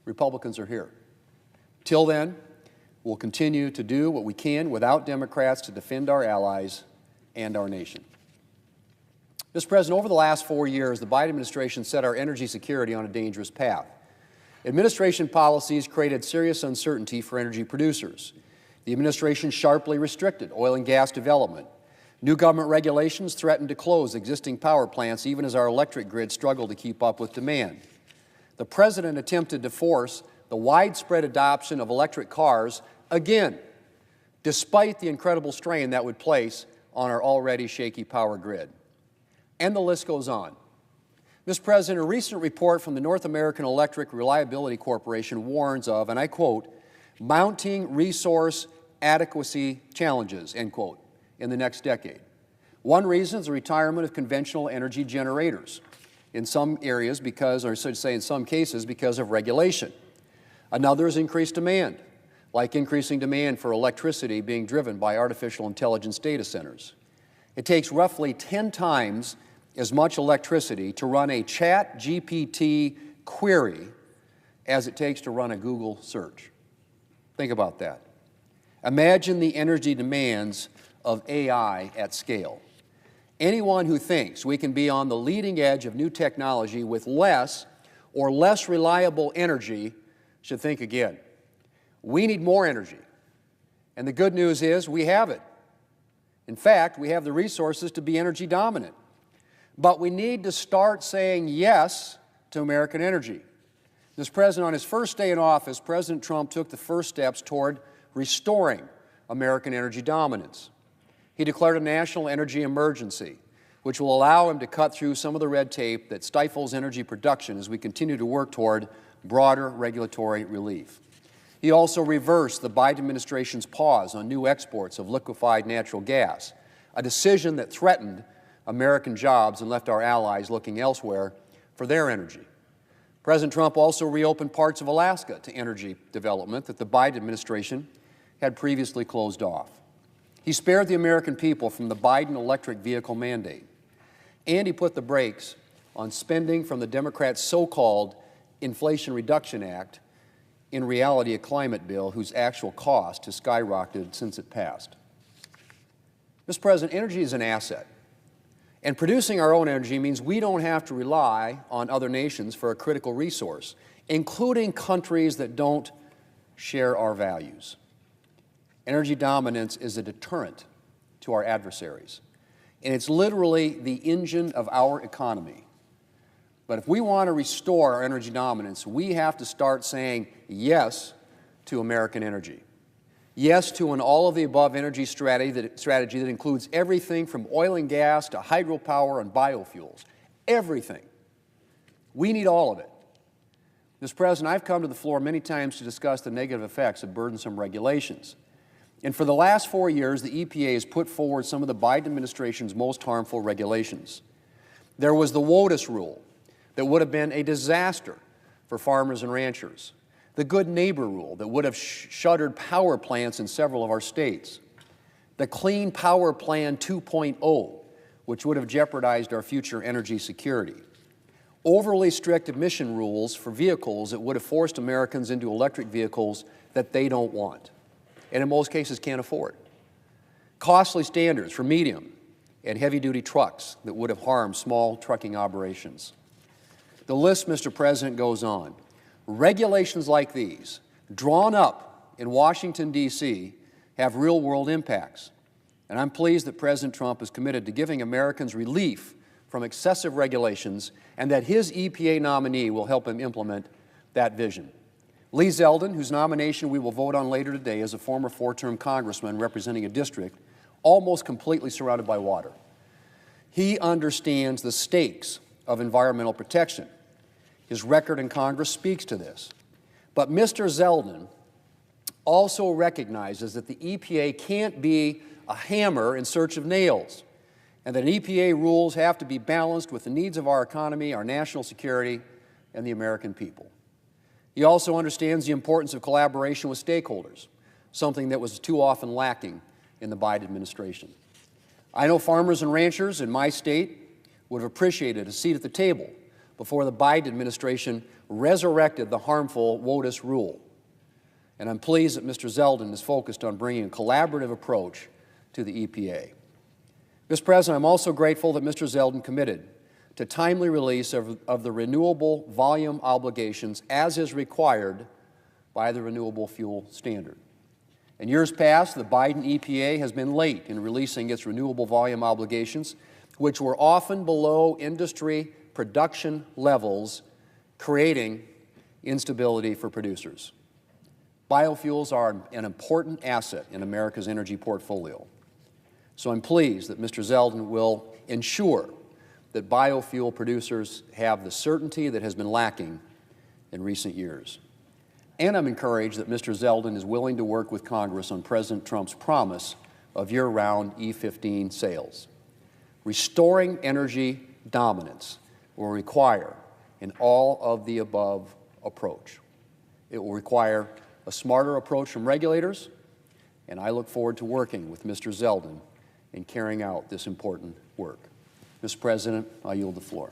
Republicans are here. Till then, we'll continue to do what we can without Democrats to defend our allies and our nation. Mr. President, over the last 4 years, the Biden administration set our energy security on a dangerous path. Administration policies created serious uncertainty for energy producers. The administration sharply restricted oil and gas development. New government regulations threatened to close existing power plants even as our electric grid struggled to keep up with demand. The President attempted to force the widespread adoption of electric cars again, despite the incredible strain that would place on our already shaky power grid. And the list goes on. Mr. President, a recent report from the North American Electric Reliability Corporation warns of, and I quote, mounting resource adequacy challenges, end quote, in the next decade. One reason is the retirement of conventional energy generators in some areas because, or I should say in some cases, because of regulation. Another is increased demand, like increasing demand for electricity being driven by artificial intelligence data centers. It takes roughly 10 times as much electricity to run a ChatGPT query as it takes to run a Google search. Think about that. Imagine the energy demands of AI at scale. Anyone who thinks we can be on the leading edge of new technology with less or less reliable energy should think again. We need more energy, and the good news is we have it. In fact, we have the resources to be energy dominant. But we need to start saying yes to American energy. Mr. President, on his first day in office, President Trump took the first steps toward restoring American energy dominance. He declared a national energy emergency, which will allow him to cut through some of the red tape that stifles energy production as we continue to work toward broader regulatory relief. He also reversed the Biden administration's pause on new exports of liquefied natural gas, a decision that threatened American jobs and left our allies looking elsewhere for their energy. President Trump also reopened parts of Alaska to energy development that the Biden administration had previously closed off. He spared the American people from the Biden electric vehicle mandate, and he put the brakes on spending from the Democrats' so-called Inflation Reduction Act, in reality a climate bill whose actual cost has skyrocketed since it passed. Mr. President, energy is an asset. And producing our own energy means we don't have to rely on other nations for a critical resource, including countries that don't share our values. Energy dominance is a deterrent to our adversaries, and it's literally the engine of our economy. But if we want to restore our energy dominance, we have to start saying yes to American energy. Yes to an all-of-the-above energy strategy that includes everything from oil and gas to hydropower and biofuels. Everything. We need all of it. Mr. President, I've come to the floor many times to discuss the negative effects of burdensome regulations. And for the last 4 years, the EPA has put forward some of the Biden administration's most harmful regulations. There was the WOTUS rule that would have been a disaster for farmers and ranchers. The Good Neighbor rule that would have shuttered power plants in several of our states. The Clean Power Plan 2.0, which would have jeopardized our future energy security. Overly strict emission rules for vehicles that would have forced Americans into electric vehicles that they don't want, and in most cases can't afford. Costly standards for medium and heavy-duty trucks that would have harmed small trucking operations. The list, Mr. President, goes on. Regulations like these, drawn up in Washington, D.C., have real-world impacts. And I'm pleased that President Trump is committed to giving Americans relief from excessive regulations and that his EPA nominee will help him implement that vision. Lee Zeldin, whose nomination we will vote on later today, is a former 4-term congressman representing a district almost completely surrounded by water. He understands the stakes of environmental protection. His record in Congress speaks to this. But Mr. Zeldin also recognizes that the EPA can't be a hammer in search of nails, and that EPA rules have to be balanced with the needs of our economy, our national security, and the American people. He also understands the importance of collaboration with stakeholders, something that was too often lacking in the Biden administration. I know farmers and ranchers in my state would have appreciated a seat at the table before the Biden administration resurrected the harmful WOTUS rule. And I'm pleased that Mr. Zeldin is focused on bringing a collaborative approach to the EPA. Mr. President, I'm also grateful that Mr. Zeldin committed to timely release of the renewable volume obligations as is required by the Renewable Fuel Standard. In years past, the Biden EPA has been late in releasing its renewable volume obligations, which were often below industry production levels, creating instability for producers. Biofuels are an important asset in America's energy portfolio. So I'm pleased that Mr. Zeldin will ensure that biofuel producers have the certainty that has been lacking in recent years. And I'm encouraged that Mr. Zeldin is willing to work with Congress on President Trump's promise of year-round E-15 sales. Restoring energy dominance will require an all-of-the-above approach. It will require a smarter approach from regulators, and I look forward to working with Mr. Zeldin in carrying out this important work. Mr. President, I yield the floor.